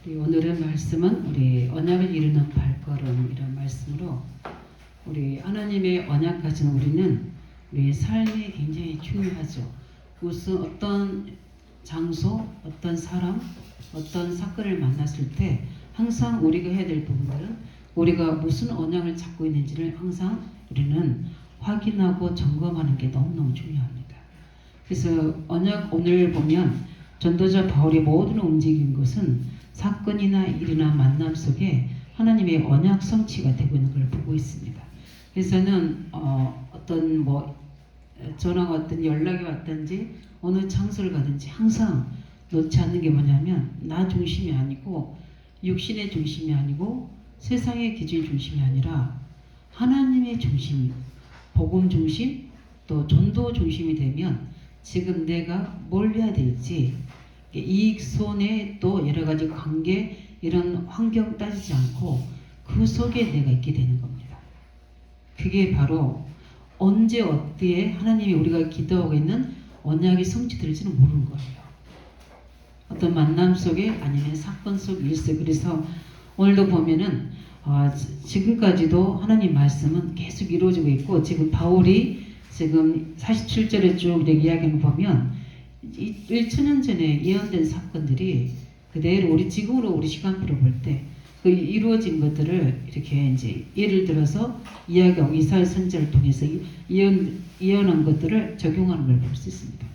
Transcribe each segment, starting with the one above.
우리 오늘의 말씀은 우리 언약을 이루는 발걸음 이런 말씀으로 우리 하나님의 언약 가진 우리는 우리 삶이 굉장히 중요하죠. 무슨 어떤 장소, 어떤 사람, 어떤 사건을 만났을 때 항상 우리가 해야 될 부분들은 우리가 무슨 언약을 잡고 있는지를 항상 우리는 확인하고 점검하는 게 너무너무 중요합니다. 그래서 언약 오늘 보면 전도자 바울이 모든 움직인 것은 사건이나 일이나 만남 속에 하나님의 언약 성취가 되고 있는 걸 보고 있습니다. 그래서는 어떤 전화가 왔든 연락이 왔든지 어느 장소를 가든지 항상 놓지 않는 게 뭐냐면 나 중심이 아니고 육신의 중심이 아니고 세상의 기준 중심이 아니라 하나님의 중심, 복음 중심, 또 전도 중심이 되면 지금 내가 뭘 해야 될지 이익 손해 또 여러 가지 관계 이런 환경 따지지 않고 그 속에 내가 있게 되는 겁니다. 그게 바로 언제 어디에 하나님이 우리가 기도하고 있는 언약이 성취될지는 모르는 거예요. 어떤 만남 속에 아니면 사건 속 일 속. 그래서 오늘도 보면은 지금까지도 하나님 말씀은 계속 이루어지고 있고 지금 바울이 지금 47절에 쭉 이야기하는 거 보면 1천년 전에 예언된 사건들이 그대로 우리 지금으로 우리 시간표로 볼 때 그 이루어진 것들을 이렇게 이제 예를 들어서 이야기하고 이사야 선지자를 통해서 예언한 것들을 적용하는 걸 볼 수 있습니다.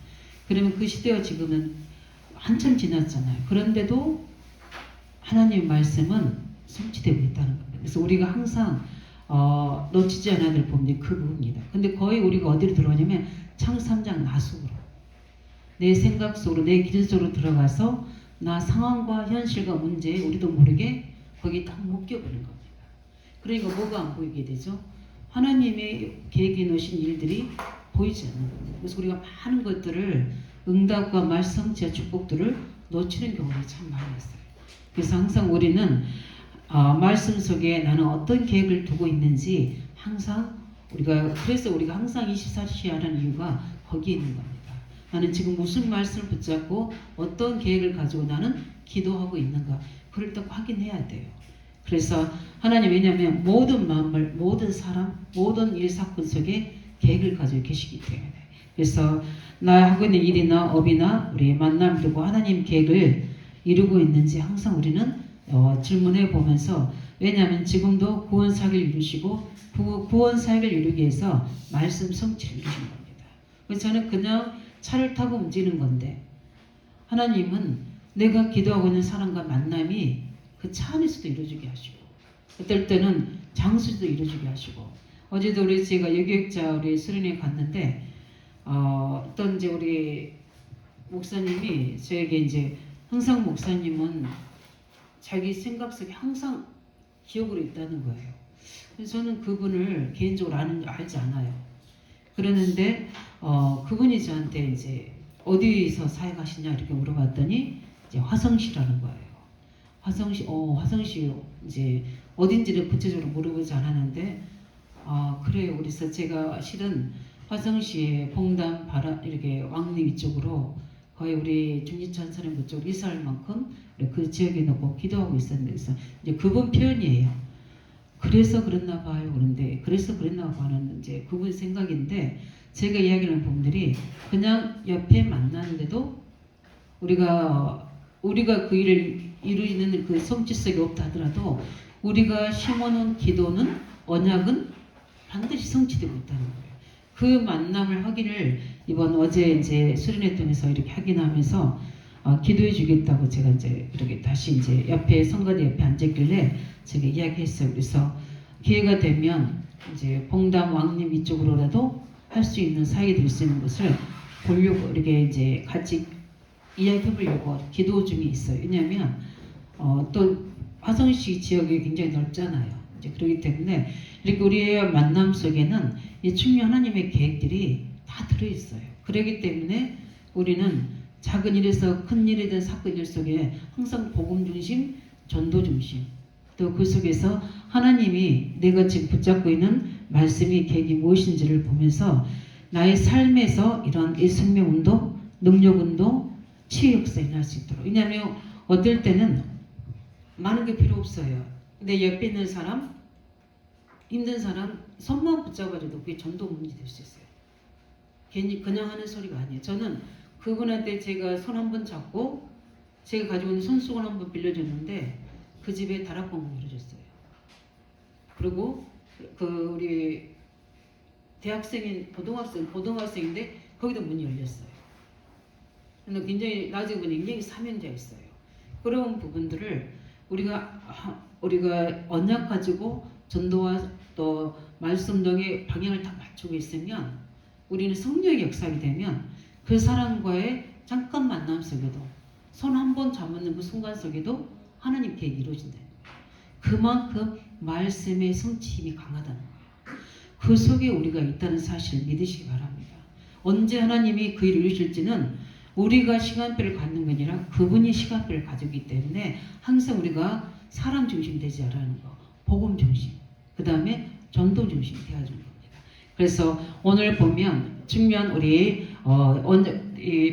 그러면 그 시대와 지금은 한참 지났잖아요. 그런데도 하나님의 말씀은 성취되고 있다는 겁니다. 그래서 우리가 항상 놓치지 않아야 될 부분이 그 부분입니다. 근데 거의 우리가 어디로 들어오냐면 창세 3장 나속으로 내 생각 속으로 내 기준 속으로 들어가서 나 상황과 현실과 문제에 우리도 모르게 거기 딱 묶여버린 겁니다. 그러니까 뭐가 안 보이게 되죠? 하나님의 계획해 놓으신 일들이 보이지 않는 겁니다. 그래서 우리가 많은 것들을 응답과 말씀과 축복들을 놓치는 경우가 참 많이 있어요. 그래서 항상 우리는 말씀 속에 나는 어떤 계획을 두고 있는지 항상 그래서 우리가 항상 24시간 하는 이유가 거기에 있는 겁니다. 나는 지금 무슨 말씀을 붙잡고 어떤 계획을 가지고 나는 기도하고 있는가 그걸 딱 확인해야 돼요. 그래서 하나님 왜냐하면 모든 마음을 모든 사람 모든 일 사건 속에 계획을 가지고 계시기 때문에 그래서 나 하고 있는 일이나 업이나 우리 만남 두고 하나님 계획을 이루고 있는지 항상 우리는 질문해 보면서 왜냐하면 지금도 구원 사역을 이루시고 구원 사역을 이루기 위해서 말씀 성취를 이루신 겁니다. 그래서 저는 그냥 차를 타고 움직이는 건데 하나님은 내가 기도하고 있는 사람과 만남이 그 차 안에서도 이루어지게 하시고 어떨 때는 장소에서도 이루어지게 하시고 어제도 제가 여교육자 우리 수련회 갔는데 어떤 이제 우리 목사님이 저에게 이제 항상 목사님은 자기 생각 속에 항상 기억으로 있다는 거예요. 그래서 저는 그분을 개인적으로 알지 않아요. 그러는데 그분이 저한테 이제 어디서 사역하시냐 이렇게 물어봤더니 이제 화성시라는 거예요. 화성시 이제 어딘지를 구체적으로 물어보지 않았는데 그래요. 그래서 제가 실은 화성시에 봉담 이렇게 왕립 이쪽으로 거의 우리 중지천 사람 쪽으로 이사할 만큼 그 지역에 놓고 기도하고 있었는데 그래서 이제 그분 표현이에요. 그래서 그랬나 봐요. 그런데 그래서 그랬나 봐는 이제 그분 생각인데 제가 이야기하는 부분들이 그냥 옆에 만나는데도 우리가 그 일을 이루는 그 성취성이 없다 하더라도 우리가 심어놓은 기도는 언약은 반드시 성취되고 있다는 거예요. 그 만남을 확인을 이번 어제 이제 수련회 통해서 이렇게 확인하면서 기도해 주겠다고 제가 이제 이렇게 다시 이제 옆에 성가대 옆에 앉았길래 제가 이야기했어요. 그래서 기회가 되면 이제 봉담 왕님 이쪽으로라도 할 수 있는 사역이 될 수 있는 것을 보려고 이렇게 이제 같이 이야기해 보려고 기도 중에 있어요. 왜냐하면 또 화성시 지역이 굉장히 넓잖아요. 이제 그렇기 때문에 이렇게 우리의 만남 속에는 이 충분 하나님의 계획들이 다 들어있어요. 그렇기 때문에 우리는 작은 일에서 큰 일이든 사건 일 속에 항상 복음 중심, 전도 중심 또 그 속에서 하나님이 내가 지금 붙잡고 있는 말씀이 계획이 무엇인지를 보면서 나의 삶에서 이런 이 생명운동, 능력운동, 치유 역사가 일어날 수 있도록 왜냐하면 어떨 때는 많은 게 필요 없어요. 내 옆에 있는 사람, 힘든 사람 손만 붙잡아줘도 그게 전도 문제 될 수 있어요. 괜히 그냥 하는 소리가 아니에요. 저는 그분한테 제가 손 한 번 잡고 제가 가지고 있는 손수건 한 번 빌려줬는데 그 집에 다락방을 열어줬어요. 그리고 그 우리 대학생인 고등학생인데 거기도 문이 열렸어요. 근데 굉장히 나중에 보니 굉장히 사명자였어요. 그런 부분들을 우리가 언약 가지고 전도와 또 말씀 등의 방향을 다 맞추고 있으면 우리는 성령의 역사하게 되면 그 사람과의 잠깐 만남 속에도 손 한 번 잡는 그 순간 속에도 하나님 계획이 이루어진다. 그만큼 말씀의 성취 힘이 강하다는 거예요. 그 속에 우리가 있다는 사실을 믿으시기 바랍니다. 언제 하나님이 그 일을 이루실지는 우리가 시간표를 갖는 게 아니라 그분이 시간표를 가지고 있기 때문에 항상 우리가 사람 중심 되지 않는 거, 복음 중심, 그 다음에 전도 중심 되어야 하는 겁니다. 그래서 오늘 보면 중요한 우리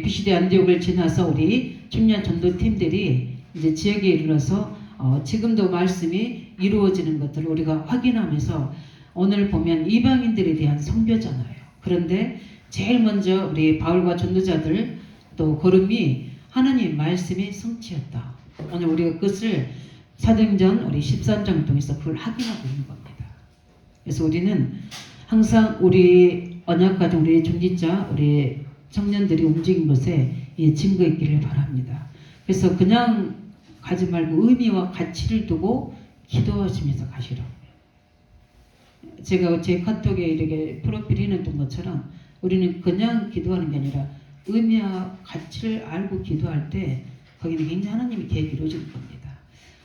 BCD 안디옥을 지나서 우리 중요한 전도팀들이 이제 지역에 이르러서 지금도 말씀이 이루어지는 것들을 우리가 확인하면서 오늘 보면 이방인들에 대한 선교잖아요. 그런데 제일 먼저 우리 바울과 전도자들 또 걸음이 하나님 말씀의 성취였다. 오늘 우리가 그것을 사도행전 우리 13장 통해서 그걸 확인하고 있는 겁니다. 그래서 우리는 항상 우리 언약 가진 우리 중직자 우리 청년들이 움직인 것에 증거 있기를 바랍니다. 그래서 그냥 가지 말고 의미와 가치를 두고 기도하시면서 가시라고. 제가 제 카톡에 이렇게 프로필 해놨던 것처럼 우리는 그냥 기도하는 게 아니라 의미와 가치를 알고 기도할 때 거기는 굉장히 하나님의 계획이 이루어질 겁니다.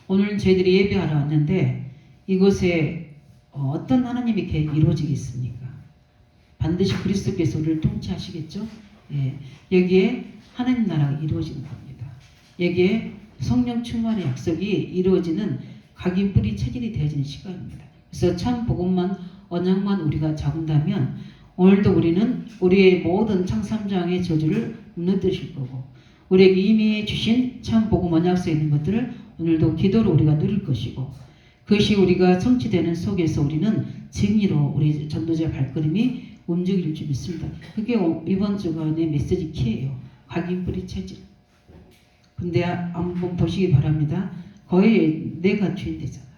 오늘 저희들이 예배하러 왔는데 이곳에 어떤 하나님의 계획이 이루어지겠습니까? 반드시 그리스도께서 우리를 통치하시겠죠? 예, 여기에 하나님 나라가 이루어지는 겁니다. 여기에 성령 충만의 약속이 이루어지는 각인 뿌리 체질이 되어지는 시간입니다. 그래서 참 복음만 언약만 우리가 잡는다면 오늘도 우리는 우리의 모든 창3장의 저주를 무너뜨리실 거고 우리에게 이미 주신 참 복음 언약서에 있는 것들을 오늘도 기도로 우리가 누릴 것이고 그것이 우리가 성취되는 속에서 우리는 증의로 우리 전도자 발걸음이 움직일 줄 믿습니다. 그게 이번 주간의 메시지 키예요. 각인 뿌리 체질. 근데 한번 보시기 바랍니다. 거의 내가 주인 되잖아요.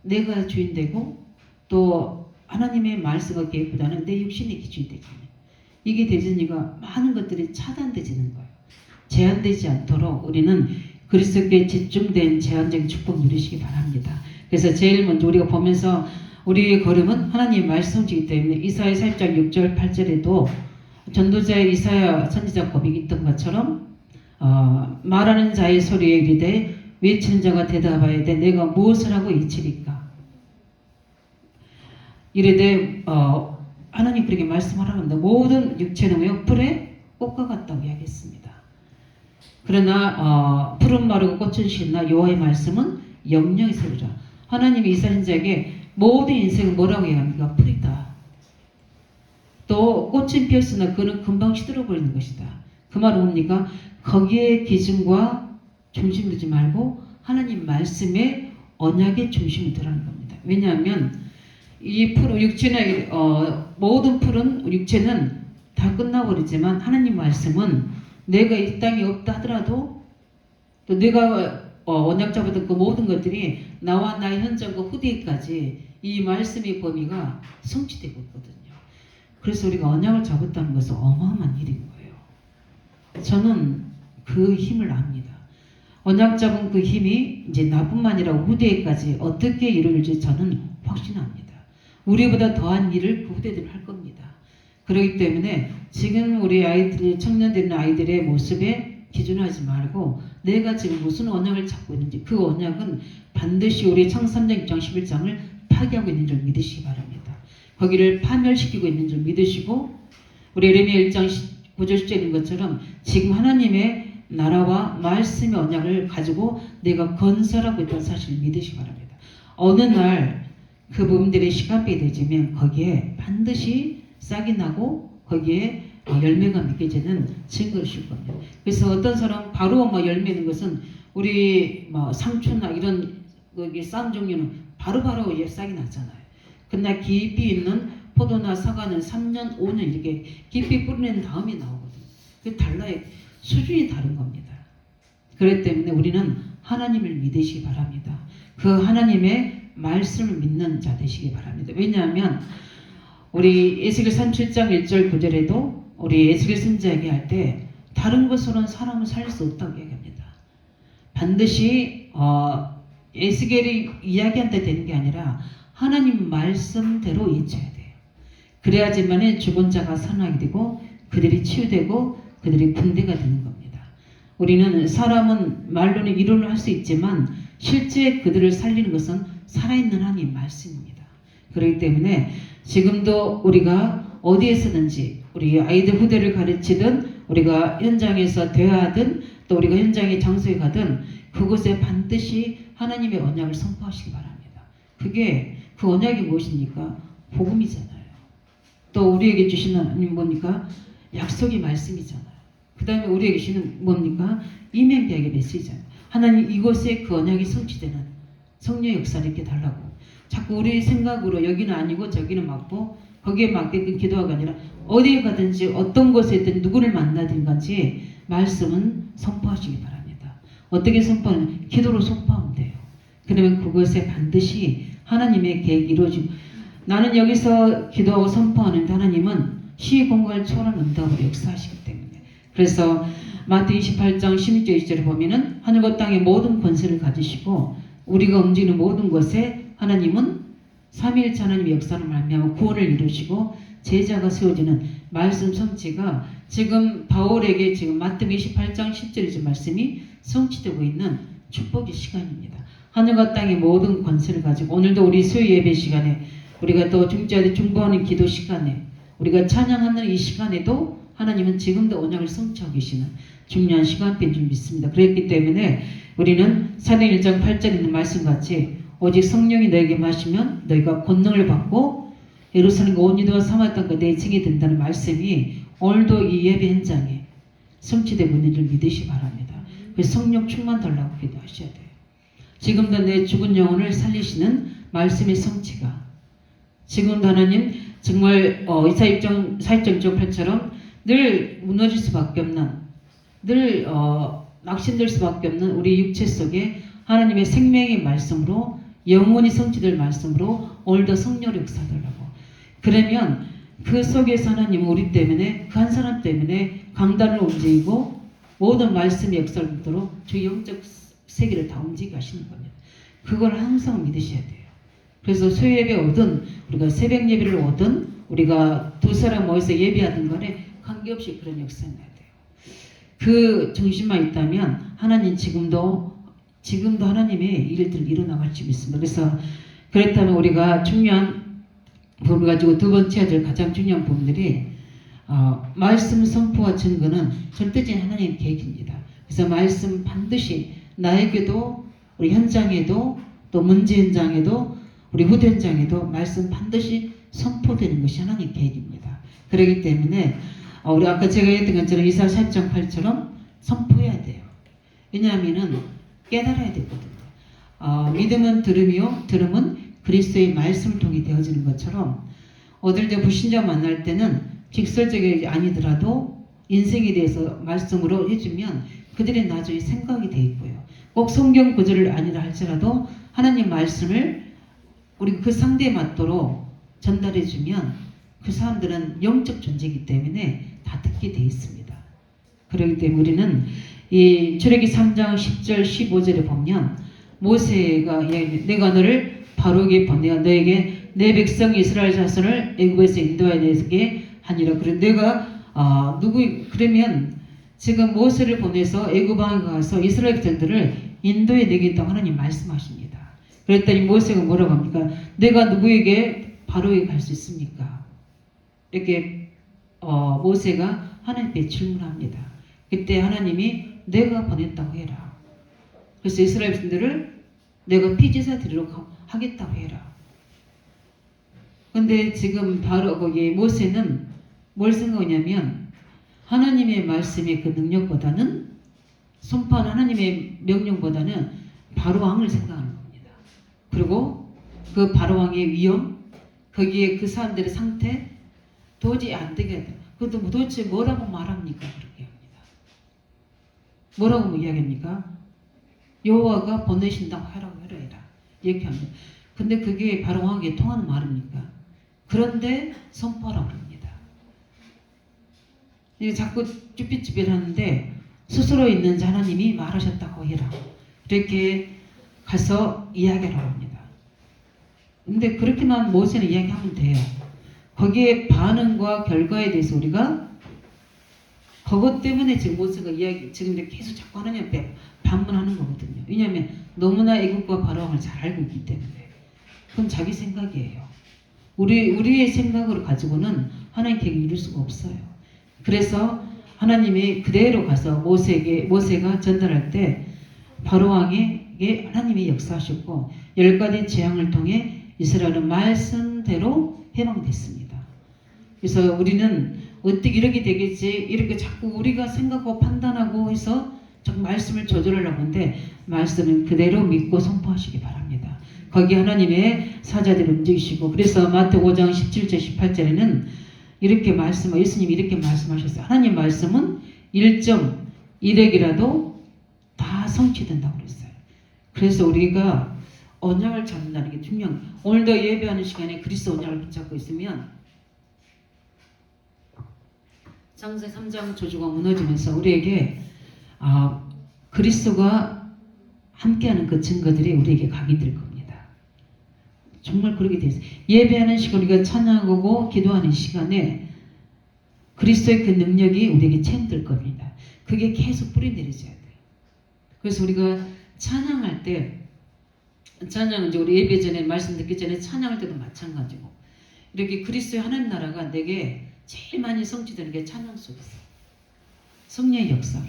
내가 주인 되고 또 하나님의 말씀과 계획보다는 내 육신의 기준이 되잖아요. 이게 되지니까 많은 것들이 차단되지는 거예요. 제한되지 않도록 우리는 그리스도께 집중된 제한적인 축복 누리시기 바랍니다. 그래서 제일 먼저 우리가 보면서 우리의 걸음은 하나님의 말씀이기 때문에 이사야 40장 6절 8절에도 전도자의 이사야 선지자 고백이 있던 것처럼 말하는 자의 소리에 이르되 외치는 자가 대답하여 돼 내가 무엇을 하고 이치리까 이르되 하나님 그렇게 말씀하라고 합니다. 모든 육체는 왜 풀의 꽃과 같다고 이야기했습니다. 그러나 풀은 마르고 꽃은 신나 여호와의 말씀은 영영이 새로라. 하나님이 이스라엘 자에게 모든 인생은 뭐라고 이야기합니까? 풀이다. 또 꽃은 피었으나 그는 금방 시들어버리는 것이다. 그 말은 뭡니까? 거기에 기준과 중심을 두지 말고 하나님 말씀의 언약의 중심을 두라는 겁니다. 왜냐하면 이 풀, 육체는 모든 풀은 육체는 다 끝나버리지만 하나님 말씀은 내가 이 땅에 없다 하더라도 또 내가 언약 잡았던 그 모든 것들이 나와 나의 현장과 후대까지 이 말씀의 범위가 성취되고 있거든요. 그래서 우리가 언약을 잡았다는 것은 어마어마한 일인 거예요. 저는 그 힘을 압니다. 언약 잡은 그 힘이 이제 나뿐만 아니라 후대까지 어떻게 이루어질지 저는 확신합니다. 우리보다 더한 일을 그 후대들은 할 겁니다. 그렇기 때문에 지금 우리 아이들이 청년되는 아이들의 모습에 기준하지 말고 내가 지금 무슨 언약을 잡고 있는지 그 언약은 반드시 우리 창3장 6장 11장을 파괴하고 있는 줄 믿으시기 바랍니다. 거기를 파멸시키고 있는 줄 믿으시고 우리 예레미야 1장 9절 10절에 있는 것처럼 지금 하나님의 나라와 말씀의 언약을 가지고 내가 건설하고 있다는 사실을 믿으시기 바랍니다. 어느 날 그 부분들이 시간표에 되지면 거기에 반드시 싹이 나고 거기에 열매가 맺게 증거를 줄 겁니다. 그래서 어떤 사람 바로 열매 맺는 것은 우리 상추나 이런 쌀 종류는 바로바로 잎사귀 나잖아요. 그러나 깊이 있는 포도나 사과는 3년, 5년 이렇게 깊이 뿌려낸 다음에 나오거든요. 그 달라요. 수준이 다른 겁니다. 그렇기 때문에 우리는 하나님을 믿으시기 바랍니다. 그 하나님의 말씀을 믿는 자 되시기 바랍니다. 왜냐하면 우리 에스겔 37장 1절 9절에도 우리 에스겔 선지자 얘기할 때 다른 것으로는 사람을 살릴 수 없다고 얘기합니다. 반드시 에스겔이 이야기한테 되는 게 아니라 하나님 말씀대로 잊혀야 돼요. 그래야지만 죽은 자가 살아나게 되고 그들이 치유되고 그들이 군대가 되는 겁니다. 우리는 사람은 말로는 이론을 할 수 있지만 실제 그들을 살리는 것은 살아있는 하나님 말씀입니다. 그렇기 때문에 지금도 우리가 어디에서든지 우리 아이들 후대를 가르치든 우리가 현장에서 대화하든 또 우리가 현장의 장소에 가든 그곳에 반드시 하나님의 언약을 선포하시기 바랍니다. 그게 그 언약이 무엇입니까? 복음이잖아요. 또 우리에게 주시는 하나님 뭡니까? 약속이 말씀이잖아요. 그 다음에 우리에게 주시는 뭡니까? 이명계약의 메시지잖아요. 하나님 이곳에 그 언약이 성취되는 성령의 역사를 이렇게 달라고 자꾸 우리 생각으로 여기는 아니고 저기는 맞고 거기에 맞게끔 기도하가 아니라 어디에 가든지 어떤 곳에 있든 누구를 만나든 간지 말씀은 선포하시기 바랍니다. 어떻게 선포하는? 기도로 선포하면 돼요. 그러면 그것에 반드시 하나님의 계획이 이루어지고 나는 여기서 기도하고 선포하는데 하나님은 시공간을 초월한 응답으로 역사하시기 때문에 그래서 마태 28장 16절 20절을 보면은 하늘과 땅의 모든 권세를 가지시고 우리가 움직이는 모든 것에 하나님은 삼위일체 하나님의 역사를 말미암아 구원을 이루시고 제자가 세워지는 말씀 성취가 지금 바울에게 지금 마태 28장 10절의 말씀이 성취되고 있는 축복의 시간입니다. 하늘과 땅의 모든 권세를 가지고 오늘도 우리 수요 예배 시간에 우리가 또 중보하는 기도 시간에 우리가 찬양하는 이 시간에도 하나님은 지금도 언약을 성취하고 계시는 중요한 시간대인 줄 믿습니다. 그렇기 때문에 우리는 사도행 1장 8절에 있는 말씀같이 오직 성령이 너에게 마시면 너희가 권능을 받고 예루살렘과 온 유다와 사마리아 땅까지 내 증인이 된다는 말씀이 오늘도 이 예배 현장에 성취되고 있는 줄 믿으시기 바랍니다. 그래서 성령 충만 달라고 기도하셔야 돼요. 지금도 내 죽은 영혼을 살리시는 말씀의 성취가 지금도 하나님 정말 이사야 40장 8처럼 늘 무너질 수밖에 없는 늘 낙심될 수밖에 없는 우리 육체 속에 하나님의 생명의 말씀으로 영원히 성취될 말씀으로 오늘도 성령의 역사하더라고. 그러면 그 속에서 하나님은 우리 때문에 그 한 사람 때문에 강단을 움직이고 모든 말씀의 역사를 믿도록 주 영적 세계를 다 움직이게 하시는 겁니다. 그걸 항상 믿으셔야 돼요. 그래서 수요예배 오든 우리가 새벽 예배를 오든 우리가 두 사람 모여서 예배하든 간에 관계없이 그런 역사가 나야 돼요. 그 정신만 있다면 하나님 지금도 하나님의 일들을 일어나갈 줄 믿습니다. 그래서 그렇다면 우리가 중요한 부분을 가지고 두 번째 해야 될 가장 중요한 부분들이 말씀 선포와 증거는 절대적인 하나님의 계획입니다. 그래서 말씀 반드시 나에게도 우리 현장에도 또 문제 현장에도 우리 후대 현장에도 말씀 반드시 선포되는 것이 하나님의 계획입니다. 그렇기 때문에 우리 아까 제가 했던 것처럼 이사야 40장 8처럼 선포해야 돼요. 왜냐하면은 깨달아야 되거든요. 믿음은 들음이요 들음은 그리스도의 말씀을 통해 되어지는 것처럼 어딜 때 불신자 만날 때는 직설적이 아니더라도 인생에 대해서 말씀으로 해주면 그들의 나중에 생각이 돼 있고요. 꼭 성경 구절을 아니라 할지라도 하나님 말씀을 우리 그 상대에 맞도록 전달해주면 그 사람들은 영적 존재이기 때문에 다 듣게 돼 있습니다. 그렇기 때문에 우리는 이 출애기 3장 10절 15절에 보면 모세가 내가 너를 바로에게 보내어 너에게 내 백성 이스라엘 자손을 애굽에서 인도하여 내게 하니라. 그래 내가 그러면 지금 모세를 보내서 애굽 왕에 가서 이스라엘 백성들을 인도해 내겠다고 하나님 말씀하십니다. 그랬더니 모세가 뭐라고 합니까? 내가 누구에게 바로에 갈 수 있습니까? 이렇게 모세가 하나님께 질문합니다. 그때 하나님이 내가 보냈다고 해라. 그래서 이스라엘 백성들을 내가 피지사 드리도록 하겠다고 해라. 근데 지금 바로 거기 모세는 뭘 생각하냐면 하나님의 말씀의 그 능력보다는 선포한 하나님의 명령보다는 바로왕을 생각하는 겁니다. 그리고 그 바로왕의 위험, 거기에 그 사람들의 상태 도저히 안 되게 그것도 도대체 뭐라고 말합니까? 그렇게 합니다. 뭐라고 이야기합니까? 여호와가 보내신다고 하라고 해라 이렇게 합니다. 근데 그게 바로왕에게 통하는 말입니까? 그런데 선포하라고 합니다. 자꾸 쭈삣쭈삣하는데 스스로 있는 하나님이 말하셨다고 해라. 이렇게 가서 이야기하라고 합니다. 근데 그렇게만 모세는 이야기하면 돼요. 거기에 반응과 결과에 대해서 우리가 그것 때문에 지금 모세가 지금 계속 자꾸 하나님 앞에 반문하는 거거든요. 왜냐하면 너무나 애국과 바로왕을 잘 알고 있기 때문에. 그건 자기 생각이에요. 우리의 생각을 가지고는 하나님 계획을 이룰 수가 없어요. 그래서 하나님이 그대로 가서 모세가 전달할 때 바로왕에게 하나님이 역사하셨고 10가지 재앙을 통해 이스라엘은 말씀대로 해방됐습니다. 그래서 우리는 어떻게 이렇게 되겠지 이렇게 자꾸 우리가 생각하고 판단하고 해서 자꾸 말씀을 조절하려고 하는데 말씀은 그대로 믿고 선포하시기 바랍니다. 거기 하나님의 사자들을 움직이시고 그래서 마태복음 5장 17절 18절에는 이렇게 예수님이 이렇게 말씀하셨어요. 하나님 말씀은 1.1핵이라도 다 성취된다고 그랬어요. 그래서 우리가 언약을 잡는다는 게 중요해요. 오늘도 예배하는 시간에 그리스도 언약을 붙잡고 있으면 창세 3장 저주가 무너지면서 우리에게 그리스도가 함께하는 그 증거들이 우리에게 각인될 겁니다. 정말 그렇게 되어 있어요. 예배하는 시간 우리가 찬양하고 기도하는 시간에 그리스도의 그 능력이 우리에게 체험될 겁니다. 그게 계속 뿌리내려져야 돼요. 그래서 우리가 찬양할 때 찬양은 이제 우리 예배 전에 말씀 듣기 전에 찬양할 때도 마찬가지고 이렇게 그리스도의 하나님 나라가 내게 제일 많이 성취되는 게 찬양 속에서 성령의 역사로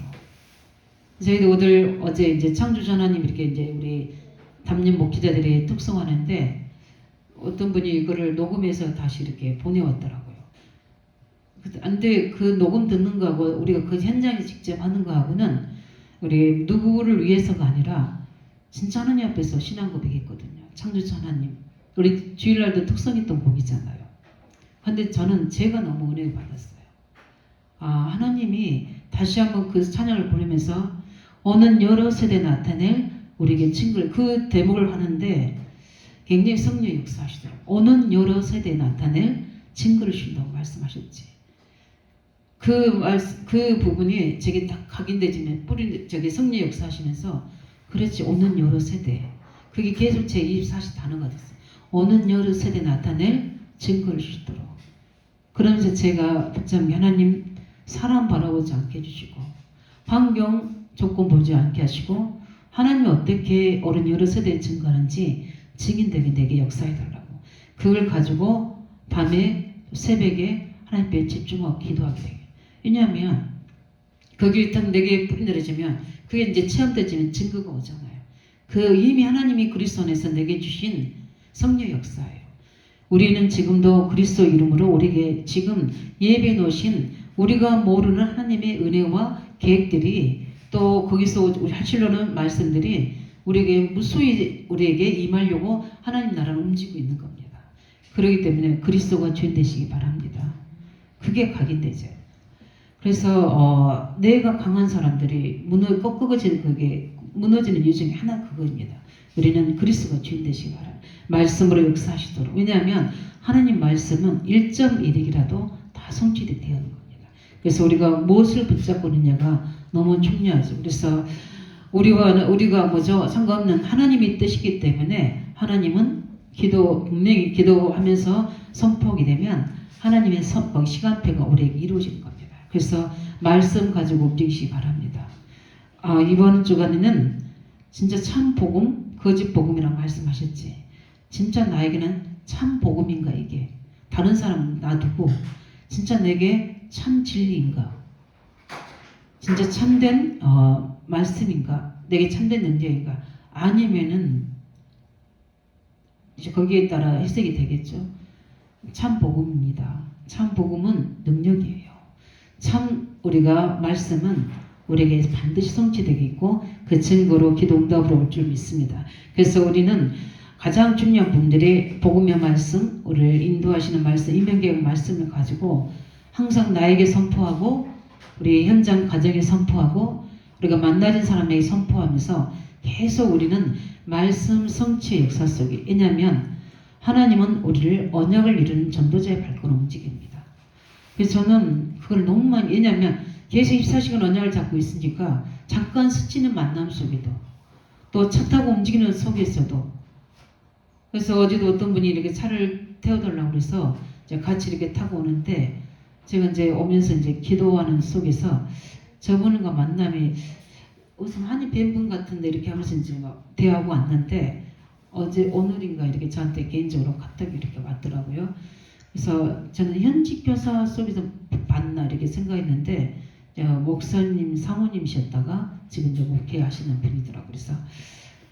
저희도 어제 이제 창조주 하나님 이렇게 이제 우리 담임 목회자들이 특송하는데 어떤 분이 이거를 녹음해서 다시 이렇게 보내왔더라고요. 근데 그 녹음 듣는 거하고 우리가 그 현장에 직접 하는 거하고는 우리 누구를 위해서가 아니라 진짜 하나님 앞에서 신앙 고백했거든요. 창조주 하나님. 우리 주일날도 특성했던 곡이잖아요. 근데 저는 제가 너무 은혜를 받았어요. 하나님이 다시 한번 그 찬양을 부르면서 오는 여러 세대 나타낼 우리에게 친구를 그 대목을 하는데 굉장히 성령의 역사하시더라고요. 오는 여러 세대에 나타낼 증거를 주신다고 말씀하셨지. 그 부분이 제게 딱 각인되지면 성령의 역사하시면서 그렇지 오는 여러 세대 그게 계속 제 24시 단어가 됐어요. 오는 여러 세대에 나타낼 증거를 주시도록 그러면서 제가 붙잡은 게 하나님 사람 바라보지 않게 해주시고 환경 조건 보지 않게 하시고 하나님이 어떻게 어른 여러 세대에 증거하는지 증인되게 내게 역사해달라고 그걸 가지고 밤에 새벽에 하나님께 집중하고 기도하게 되게 왜냐하면 거기 딱 내게 뿌리 내려지면 그게 이제 체험되지는 증거가 오잖아요. 그 이미 하나님이 그리스도 안에서 내게 주신 성령 역사예요. 우리는 지금도 그리스도 이름으로 우리에게 지금 예배 놓으신 우리가 모르는 하나님의 은혜와 계획들이 또 거기서 우리 하시려는 말씀들이 우리에게 무수히 우리에게 임하려고 하나님 나라를 움직이고 있는 겁니다. 그렇기 때문에 그리스도가 주인 되시기 바랍니다. 그게 각인되죠. 그래서 내가 강한 사람들이 무너지는 이유 중에 하나 그거입니다. 우리는 그리스도가 주인 되시기 바랍니다. 말씀으로 역사하시도록. 왜냐하면 하나님 말씀은 1.1이라도 다 성취되어야 하는 겁니다. 그래서 우리가 무엇을 붙잡고 있느냐가 너무 중요하죠. 그래서 우리가 상관없는 하나님의 뜻이기 때문에 하나님은 분명히 기도하면서 선포하게 되면 하나님의 시간표가 우리에게 이루어지는 겁니다. 그래서 말씀 가지고 움직이시기 바랍니다. 이번 주간에는 진짜 참 복음, 거짓 복음이라고 말씀하셨지. 진짜 나에게는 참 복음인가 이게. 다른 사람 놔두고 진짜 내게 참 진리인가. 진짜 참된 말씀인가. 내게 참된 능력인가. 아니면은 이제 거기에 따라 해석이 되겠죠. 참 복음입니다. 참 복음은 능력이에요. 참 우리가 말씀은 우리에게 반드시 성취되겠고 그 증거로 기도 응답으로 올 줄 믿습니다. 그래서 우리는 가장 중요한 분들이 복음의 말씀, 우리를 인도하시는 말씀, 임명계획 말씀을 가지고 항상 나에게 선포하고 우리 현장 가정에 선포하고 우리가 만나는 사람에게 선포하면서 계속 우리는 말씀 성취의 역사 속에, 왜냐하면 하나님은 우리를 언약을 이루는 전도자의 발걸음 움직입니다. 그래서 저는 그걸 너무 많이, 왜냐하면 계속 24시간 언약을 잡고 있으니까 잠깐 스치는 만남 속에도 또 차 타고 움직이는 속에서도, 그래서 어제도 어떤 분이 이렇게 차를 태워달라고 그래서 같이 이렇게 타고 오는데 제가 이제 오면서 이제 기도하는 속에서 저분과 만남이 무슨 한이 뵌 분 같은데 이렇게 하면서 이제 막 대하고 왔는데 어제 오늘인가 이렇게 저한테 개인적으로 카톡이 이렇게 왔더라고요. 그래서 저는 현직 교사 속에서 봤나 이렇게 생각했는데 목사님 사모님이셨다가 지금 이제 목회하시는 분이더라고요. 그래서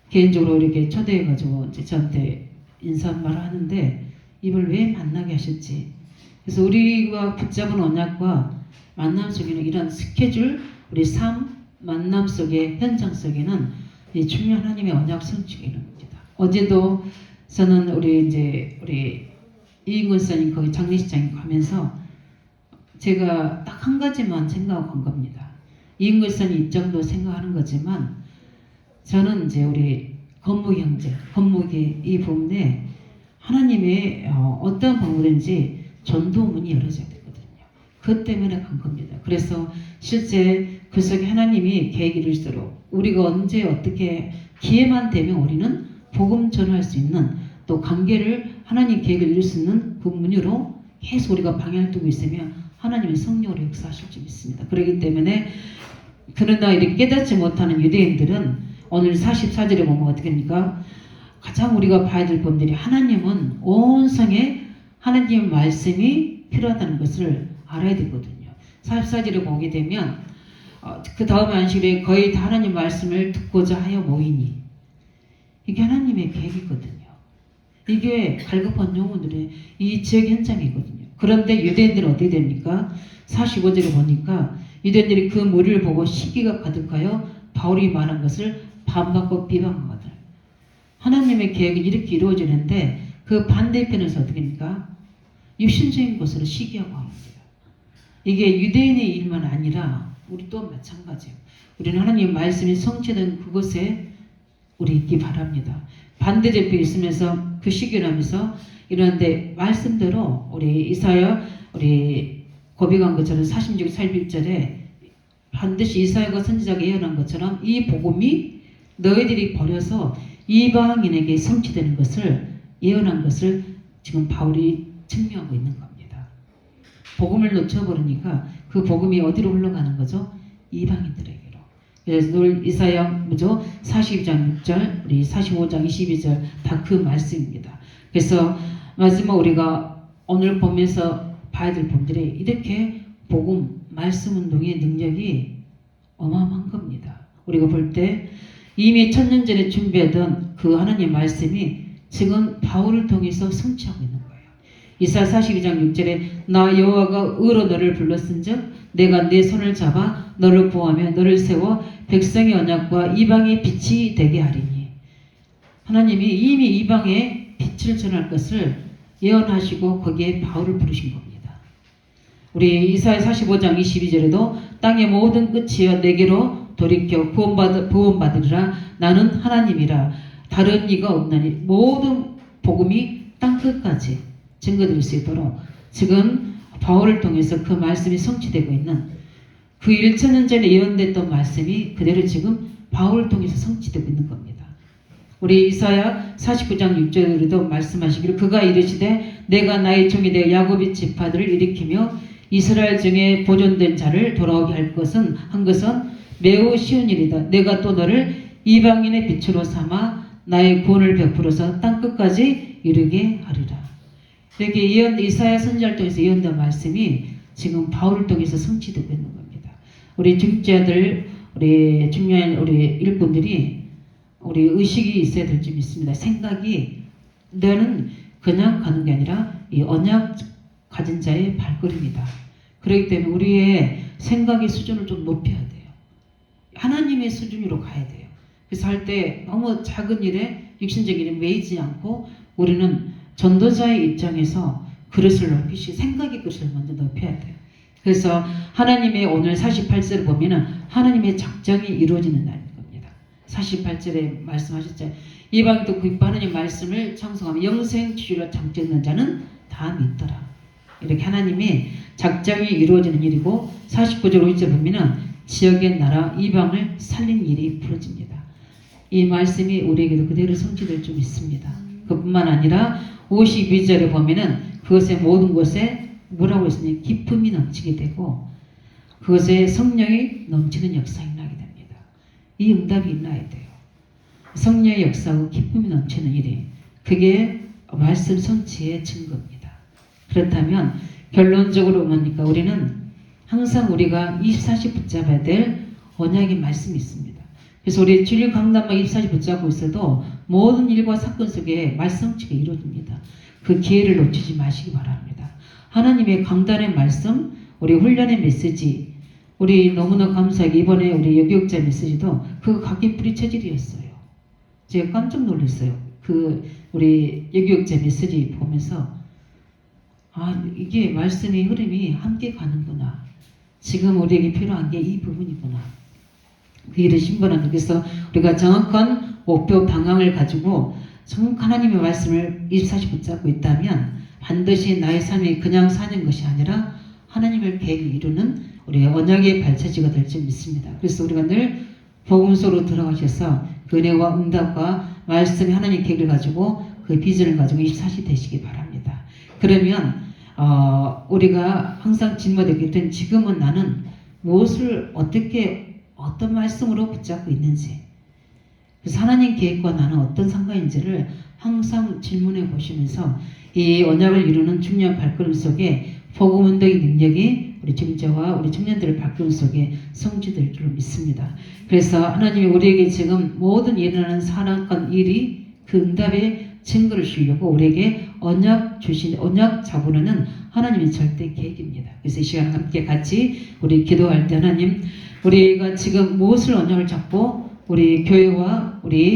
개인적으로 이렇게 초대해가지고 이제 저한테 인사 한말 하는데 이걸 왜 만나게 하셨지? 그래서 우리가 붙잡은 언약과 만남 속에는 이런 스케줄, 우리 삶, 만남 속에 현장 속에는 이 중요한 하나님의 언약 성취가 있는 겁니다. 어제도 저는 우리 이인근 선생님 거기 장례식장에 가면서 제가 딱 한 가지만 생각하고 간 겁니다. 이인근 선생님 입장도 생각하는 거지만 저는 이제 우리 건무 형제, 건무계 이 부분에 하나님의 어떤 방법인지 전도문이 열어져야 되거든요. 그것 때문에 간 겁니다. 그래서 실제 그 속에 하나님이 계획 이룰수록 우리가 언제 어떻게 기회만 되면 우리는 복음 전할 수 있는 또 관계를 하나님 계획을 이룰 수 있는 그 문으로 계속 우리가 방향을 두고 있으면 하나님의 성령으로 역사하실 줄 믿습니다. 그렇기 때문에 그러나 이렇게 깨닫지 못하는 유대인들은 오늘 44절에 보면 어떻게 합니까? 가장 우리가 봐야 될 부분들이 하나님은 온 성에 하나님의 말씀이 필요하다는 것을 알아야 되거든요. 44절에 보게 되면 그 다음 안식일에 거의 다 하나님 말씀을 듣고자 하여 모이니 이게 하나님의 계획이거든요. 이게 갈급한 영혼들의 이 지역 현장이거든요. 그런데 유대인들은 어떻게 됩니까? 45절에 보니까 유대인들이 그 무리를 보고 시기가 가득하여 바울이 말한 것을 반박하고 비방하거든. 하나님의 계획이 이렇게 이루어지는데 그 반대편에서 어떻게 합니까? 육신적인 것으로 시기하고 합니다. 이게 유대인의 일만 아니라 우리 또한 마찬가지예요. 우리는 하나님의 말씀이 성취된 그곳에 우리 있기 바랍니다. 반대적이 있으면서 그 시기를 하면서 이러는데 말씀대로 우리 이사야 우리 고백한 것처럼 46, 41절에 반드시 이사야가 선지자가 예언한 것처럼 이 복음이 너희들이 버려서 이방인에게 성취되는 것을 예언한 것을 지금 바울이 증명하고 있는 겁니다. 복음을 놓쳐버리니까 그 복음이 어디로 흘러가는 거죠? 이방인들에게로. 그래서 이사야 뭐죠? 42장 6절, 우리 45장 22절 다 그 말씀입니다. 그래서 마지막 우리가 오늘 보면서 봐야 될 분들이 이렇게 복음, 말씀 운동의 능력이 어마어마한 겁니다. 우리가 볼 때 이미 천년 전에 준비하던 그 하나님의 말씀이 지금 바울을 통해서 성취하고 있는 거예요. 이사야 42장 6절에 나 여호와가 의로 너를 불렀은즉 내가 내 손을 잡아 너를 보호하며 너를 세워 백성의 언약과 이방의 빛이 되게 하리니. 하나님이 이미 이방에 빛을 전할 것을 예언하시고 거기에 바울을 부르신 겁니다. 우리 이사야 45장 22절에도 땅의 모든 끝이여 내게로 돌이켜 구원받으리라. 나는 하나님이라 다른 이가 없나니. 모든 복음이 땅끝까지 증거될 수 있도록 지금 바울을 통해서 그 말씀이 성취되고 있는 그 1,000년 전에 예언됐던 말씀이 그대로 지금 바울을 통해서 성취되고 있는 겁니다. 우리 이사야 49장 6절에도 말씀하시기를 그가 이르시되 내가 나의 종이 되어 야곱의 지파들을 일으키며 이스라엘 중에 보존된 자를 돌아오게 할 것은 매우 쉬운 일이다. 내가 또 너를 이방인의 빛으로 삼아 나의 구원을 베풀어서 땅끝까지 이르게 하리라. 이렇게 이사야 선지자를 통해서 예언된 말씀이 지금 바울을 통해서 성취되고 있는 겁니다. 우리 중직자들, 우리 중요한 우리 일꾼들이 우리 의식이 있어야 될 줄 믿습니다. 생각이 너는 그냥 가는 게 아니라 이 언약 가진 자의 발걸음이다. 그렇기 때문에 우리의 생각의 수준을 좀 높여야 돼요. 하나님의 수준으로 가야 돼요. 그래서 할 때 너무 작은 일에 육신적인 일에 매이지 않고 우리는 전도자의 입장에서 그릇을 높이시 생각의 그릇을 먼저 높여야 돼요. 그래서 하나님의 오늘 48절을 보면은 하나님의 작정이 이루어지는 날인 겁니다. 48절에 말씀하셨죠. 이방도 그 하나님 말씀을 청송하며 영생 지주로 장정는 자는 다 믿더라. 이렇게 하나님의 작정이 이루어지는 일이고 49절 5절 보면은 지역의 나라 이방을 살린 일이 벌어집니다. 이 말씀이 우리에게도 그대로 성취될 줄 믿습니다. 그뿐만 아니라 52절에 보면은 그것의 모든 곳에 뭐라고 했으니 기쁨이 넘치게 되고 그것에 성령이 넘치는 역사가 일어나게 됩니다. 이 응답이 일어나야 돼요. 성령의 역사하고 기쁨이 넘치는 일이 그게 말씀 성취의 증거입니다. 그렇다면 결론적으로 뭡니까? 우리는 항상 우리가 24시 붙잡아야 될 언약의 말씀이 있습니다. 그래서 우리 주일 강단만 24시 붙잡고 있어도 모든 일과 사건 속에 말씀 성취가 이루어집니다. 그 기회를 놓치지 마시기 바랍니다. 하나님의 강단의 말씀, 우리 훈련의 메시지, 우리 너무나 감사하게 이번에 우리 여교육자 메시지도 그 각기 뿌리 체질이었어요. 제가 깜짝 놀랐어요. 그 우리 여교육자 메시지 보면서 이게 말씀의 흐름이 함께 가는구나. 지금 우리에게 필요한 게 이 부분이구나. 그 일을 신분합니다. 그래서 우리가 정확한 목표 방향을 가지고 정확한 하나님의 말씀을 24시 붙잡고 있다면 반드시 나의 삶이 그냥 사는 것이 아니라 하나님의 계획을 이루는 우리의 언약의 발자취가 될 줄 믿습니다. 그래서 우리가 늘 복음서로 들어가셔서 그 은혜와 응답과 말씀의 하나님의 계획을 가지고 그 비전을 가지고 24시 되시기 바랍니다. 그러면 우리가 항상 질문하게 된 지금은 나는 무엇을 어떤 말씀으로 붙잡고 있는지, 그래서 하나님 계획과 나는 어떤 상관인지를 항상 질문해 보시면서 이 언약을 이루는 중요한 발걸음 속에 복음 운동의 능력이 우리 중저와 우리 청년들의 발걸음 속에 성취될 줄 믿습니다. 그래서 하나님이 우리에게 지금 모든 일어나는 사랑권 일이 그 응답의 증거를 주려고 우리에게 언약 잡으려는 하나님의 절대 계획입니다. 그래서 이 시간 함께 같이 우리 기도할 때 하나님, 우리가 지금 무엇을 언약을 잡고 우리 교회와 우리